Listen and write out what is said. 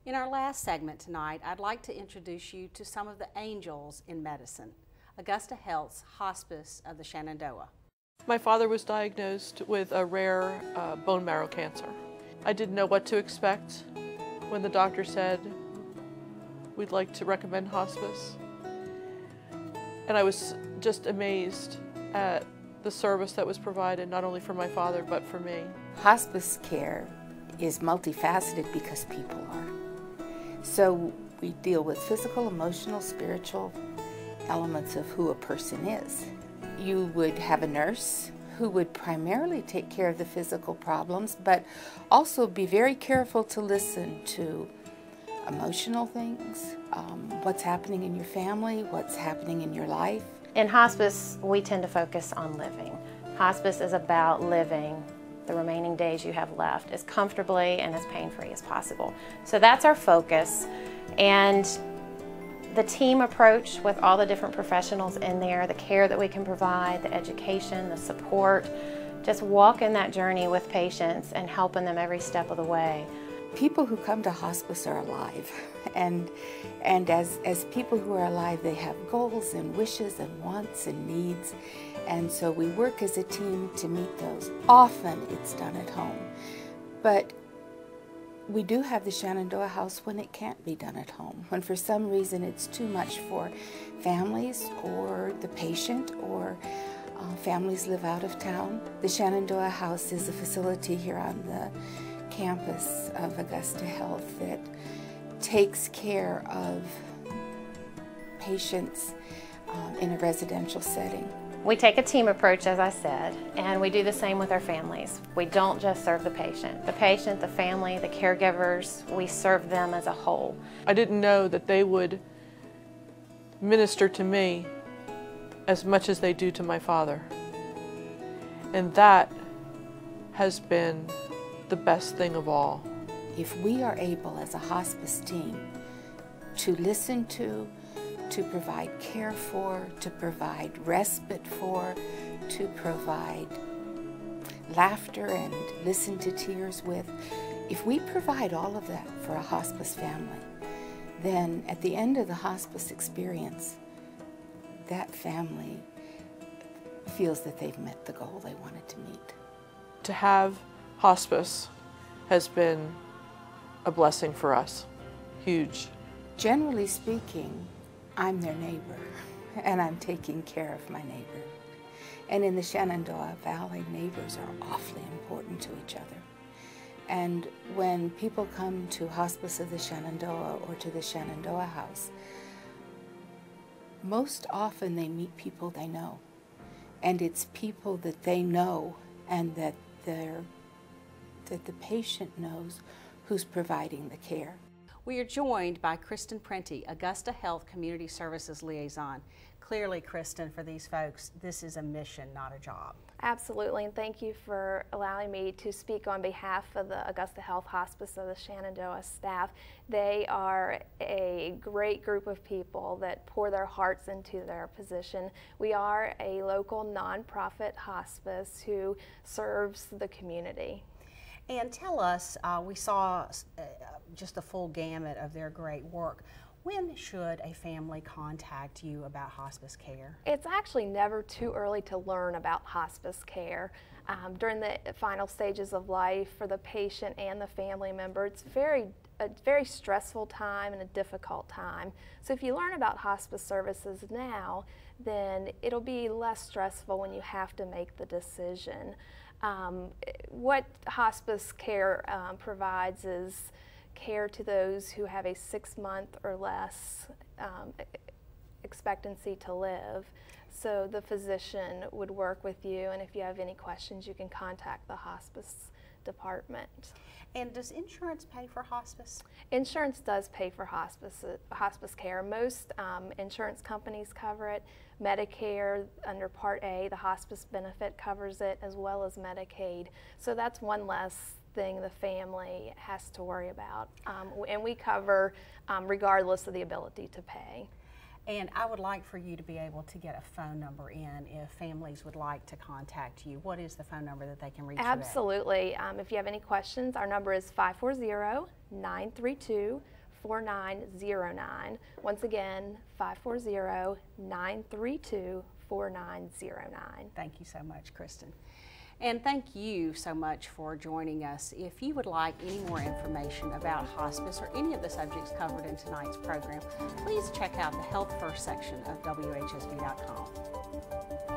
In our last segment tonight, I'd like to introduce you to some of the angels in medicine, Augusta Health's Hospice of the Shenandoah. My father was diagnosed with a rare bone marrow cancer. I didn't know what to expect when the doctor said, "We'd like to recommend hospice." And I was just amazed at the service that was provided, not only for my father, but for me. Hospice care is multifaceted because people are. So we deal with physical, emotional, spiritual elements of who a person is. You would have a nurse who would primarily take care of the physical problems, but also be very careful to listen to emotional things, what's happening in your family, what's happening in your life. In hospice, we tend to focus on living. Hospice is about living the remaining days you have left as comfortably and as pain-free as possible. So that's our focus. And the team approach with all the different professionals in there, the care that we can provide, the education, the support, just walking that journey with patients and helping them every step of the way. People who come to hospice are alive, and as people who are alive, they have goals and wishes and wants and needs, and so we work as a team to meet those. Often it's done at home, but we do have the Shenandoah House when it can't be done at home, when for some reason it's too much for families or the patient, or families live out of town. The Shenandoah House is a facility here on the campus of Augusta Health that takes care of patients in a residential setting. We take a team approach, as I said, and we do the same with our families. We don't just serve the patient, the family, the caregivers, we serve them as a whole. I didn't know that they would minister to me as much as they do to my father. And that has been the best thing of all. If we are able as a hospice team to listen to provide care for, to provide respite for, to provide laughter and listen to tears with, if we provide all of that for a hospice family, then at the end of the hospice experience, that family feels that they've met the goal they wanted to meet. To have hospice has been a blessing for us, huge. Generally speaking, I'm their neighbor, and I'm taking care of my neighbor. And in the Shenandoah Valley, neighbors are awfully important to each other. And when people come to Hospice of the Shenandoah or to the Shenandoah House, most often they meet people they know. And it's people that they know and that the patient knows who's providing the care. We are joined by Kristen Prenti, Augusta Health Community Services Liaison. Clearly, Kristen, for these folks, this is a mission, not a job. Absolutely, and thank you for allowing me to speak on behalf of the Augusta Health Hospice of the Shenandoah staff. They are a great group of people that pour their hearts into their position. We are a local nonprofit hospice who serves the community. And tell us, we saw just a full gamut of their great work. When should a family contact you about hospice care? It's actually never too early to learn about hospice care. During the final stages of life for the patient and the family member, it's a very stressful time and a difficult time. So if you learn about hospice services now, then it'll be less stressful when you have to make the decision. What hospice care provides is care to those who have a 6-month or less expectancy to live. So the physician would work with you, and if you have any questions, you can contact the hospice department. And does insurance pay for hospice? Insurance does pay for hospice care. Most insurance companies cover it. Medicare, under Part A, the hospice benefit covers it, as well as Medicaid. So that's one less thing the family has to worry about. And we cover regardless of the ability to pay. And I would like for you to be able to get a phone number in if families would like to contact you. What is the phone number that they can reach you at? Absolutely. If you have any questions, our number is 540-932-4909. Once again, 540-932-4909. Thank you so much, Kristen. And thank you so much for joining us. If you would like any more information about hospice or any of the subjects covered in tonight's program, please check out the Health First section of WHSV.com.